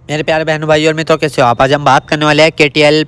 मेरे प्यारे बहनों भाई और मित्रों, कैसे हो आप। आज हम बात करने वाले हैं KTL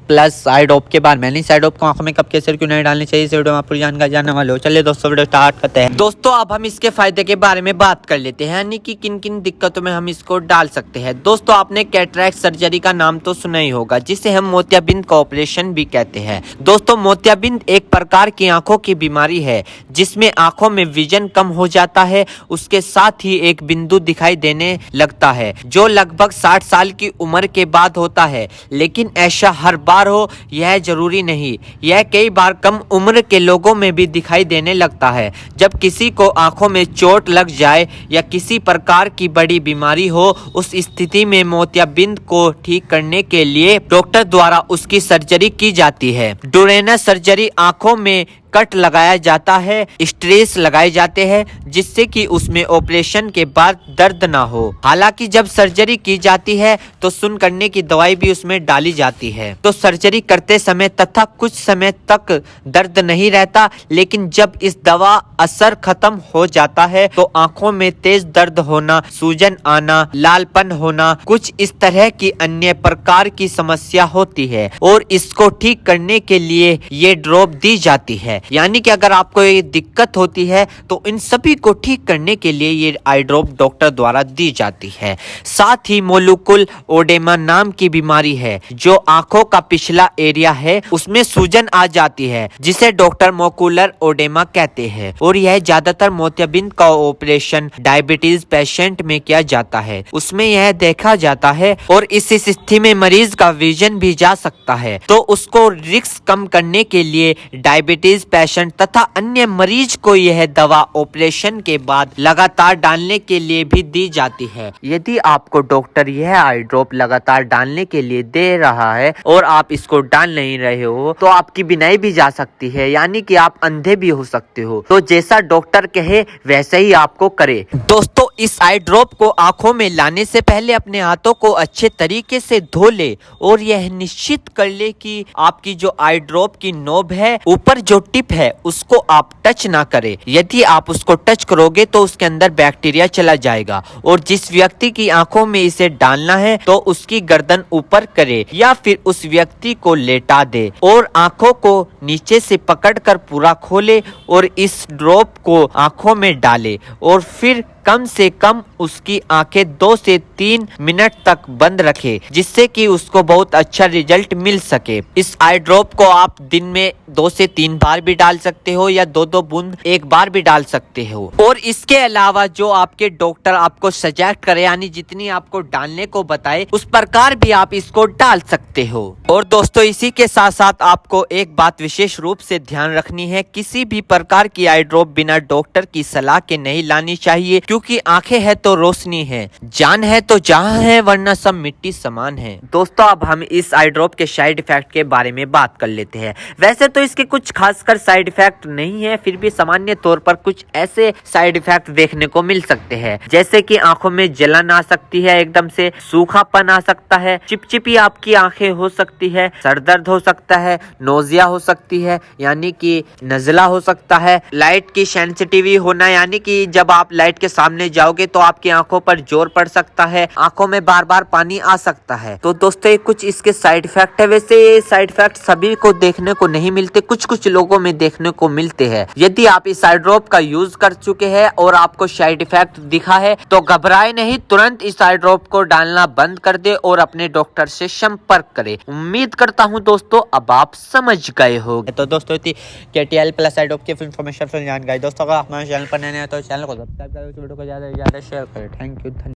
प्लस आई ड्रॉप के बारे में। नहीं, आई ड्रॉप को आंखों में कब कैसे क्यों नहीं डालनी चाहिए, इस वीडियो में आप पूरी जानकारी जानने वाले हो। चलिए दोस्तों वीडियो स्टार्ट करते हैं। दोस्तों अब हम इसके फायदे के बारे में बात कर लेते हैं, यानी कि किन किन दिक्कतों में हम इसको डाल सकते हैं। दोस्तों आपने कैटरैक्ट सर्जरी का नाम तो सुना ही होगा, जिसे हम मोतियाबिंद का ऑपरेशन भी कहते हैं। दोस्तों मोतियाबिंद एक प्रकार की आंखों की बीमारी है जिसमें आंखों में विजन कम हो जाता है, उसके साथ ही एक बिंदु दिखाई देने लगता है जो लगभग 60 साल की उम्र के बाद होता है। लेकिन ऐसा हर बार हो यह जरूरी नहीं, यह कई बार कम उम्र के लोगों में भी दिखाई देने लगता है। जब किसी को आंखों में चोट लग जाए या किसी प्रकार की बड़ी बीमारी हो, उस स्थिति में मोतियाबिंद को ठीक करने के लिए डॉक्टर द्वारा उसकी सर्जरी की जाती है। डोरेनस सर्जरी आंखों में कट लगाया जाता है, स्ट्रेस लगाए जाते हैं जिससे कि उसमें ऑपरेशन के बाद दर्द ना हो। हालांकि जब सर्जरी की जाती है तो सुन्न करने की दवाई भी उसमें डाली जाती है। तो सर्जरी करते समय तथा कुछ समय तक दर्द नहीं रहता, लेकिन जब इस दवा असर खत्म हो जाता है तो आंखों में तेज दर्द होना, सूजन आना, लालपन होना, कुछ इस तरह की अन्य प्रकार की समस्या होती है और इसको ठीक करने के लिए ये ड्रॉप दी जाती है। यानी कि अगर आपको ये दिक्कत होती है तो इन सभी को ठीक करने के लिए ये आई ड्रॉप डॉक्टर द्वारा दी जाती है। साथ ही मोलुकुल ओडेमा नाम की बीमारी है जो आंखों का पिछला एरिया है उसमें सूजन आ जाती है, जिसे डॉक्टर मोकुलर ओडेमा कहते हैं। और यह ज्यादातर मोतियाबिंद का ऑपरेशन डायबिटीज पेशेंट में किया जाता है, उसमें यह देखा जाता है और इस स्थिति में मरीज का विजन भी जा सकता है। तो उसको रिस्क कम करने के लिए डायबिटीज पेशेंट तथा अन्य मरीज को यह दवा ऑपरेशन के बाद लगातार डालने के लिए भी दी जाती है। यदि आपको डॉक्टर यह आई ड्रॉप लगातार डालने के लिए दे रहा है और आप इसको डाल नहीं रहे हो तो आपकी बीनाई भी जा सकती है, यानी कि आप अंधे भी हो सकते हो। तो जैसा डॉक्टर कहे वैसे ही आपको करे। दोस्तों इस आई ड्रॉप को आंखों में लाने से पहले अपने हाथों को अच्छे तरीके से धो ले और यह निश्चित कर ले कि आपकी जो आई ड्रॉप की नोब है, ऊपर जो टिप है, उसको आप टच ना करें। यदि आप उसको टच करोगे तो उसके अंदर बैक्टीरिया चला जाएगा। और जिस व्यक्ति की आंखों में इसे डालना है तो उसकी गर्दन ऊपर करे या फिर उस व्यक्ति को लेटा दे और आंखों को नीचे से पकड़कर पूरा खोले और इस ड्रॉप को आंखों में डाले और फिर कम से कम उसकी आंखें 2 से 3 मिनट तक बंद रखे, जिससे कि उसको बहुत अच्छा रिजल्ट मिल सके। इस आई ड्रॉप को आप दिन में 2 से 3 बार भी डाल सकते हो या 2-2 बूंद एक बार भी डाल सकते हो। और इसके अलावा जो आपके डॉक्टर आपको सजेस्ट करे, यानी जितनी आपको डालने को बताए उस प्रकार भी आप इसको डाल सकते हो। और दोस्तों इसी के साथ साथ आपको एक बात विशेष रूप से ध्यान रखनी है, किसी भी प्रकार की आई ड्रॉप बिना डॉक्टर की सलाह के नहीं लानी चाहिए, क्योंकि आंखें है तो रोशनी है, जान है तो जहां है, वरना सब मिट्टी समान है। दोस्तों अब हम इस आई ड्रॉप के साइड इफेक्ट के बारे में बात कर लेते हैं। वैसे तो इसके कुछ खासकर साइड इफेक्ट नहीं है, फिर भी सामान्य तौर पर कुछ ऐसे साइड इफेक्ट देखने को मिल सकते हैं, जैसे कि आंखों में जलन आ सकती है, एकदम से सूखापन आ सकता है, चिपचिपी आपकी आंखें हो सकती है, सर दर्द हो सकता है, नोजिया हो सकती है यानी कि नजला हो सकता है, लाइट की सेंसिटिविटी होना, यानी कि जब आप लाइट के सामने जाओगे तो आपकी आंखों पर जोर पड़ सकता है, आंखों में बार बार पानी आ सकता है। तो दोस्तों ये कुछ इसके साइड इफेक्ट है। वैसे ये साइड इफेक्ट सभी को देखने को नहीं मिलते, कुछ कुछ लोगों में देखने को मिलते हैं। यदि आप इस आई ड्रॉप का यूज कर चुके हैं और आपको साइड इफेक्ट दिखा है तो घबराए नहीं, तुरंत इस आई ड्रॉप को डालना बंद कर दे और अपने डॉक्टर से संपर्क करें। उम्मीद करता हूँ दोस्तों अब आप समझ गए होंगे। तो दोस्तों KTL प्लस आई ड्रॉप की इन्फॉर्मेशन जान गए। दोस्तों अगर आप हमारे चैनल पर नए हैं तो चैनल को सब्सक्राइब करें, वीडियो को ज्यादा से ज्यादा शेयर करें। Thank you.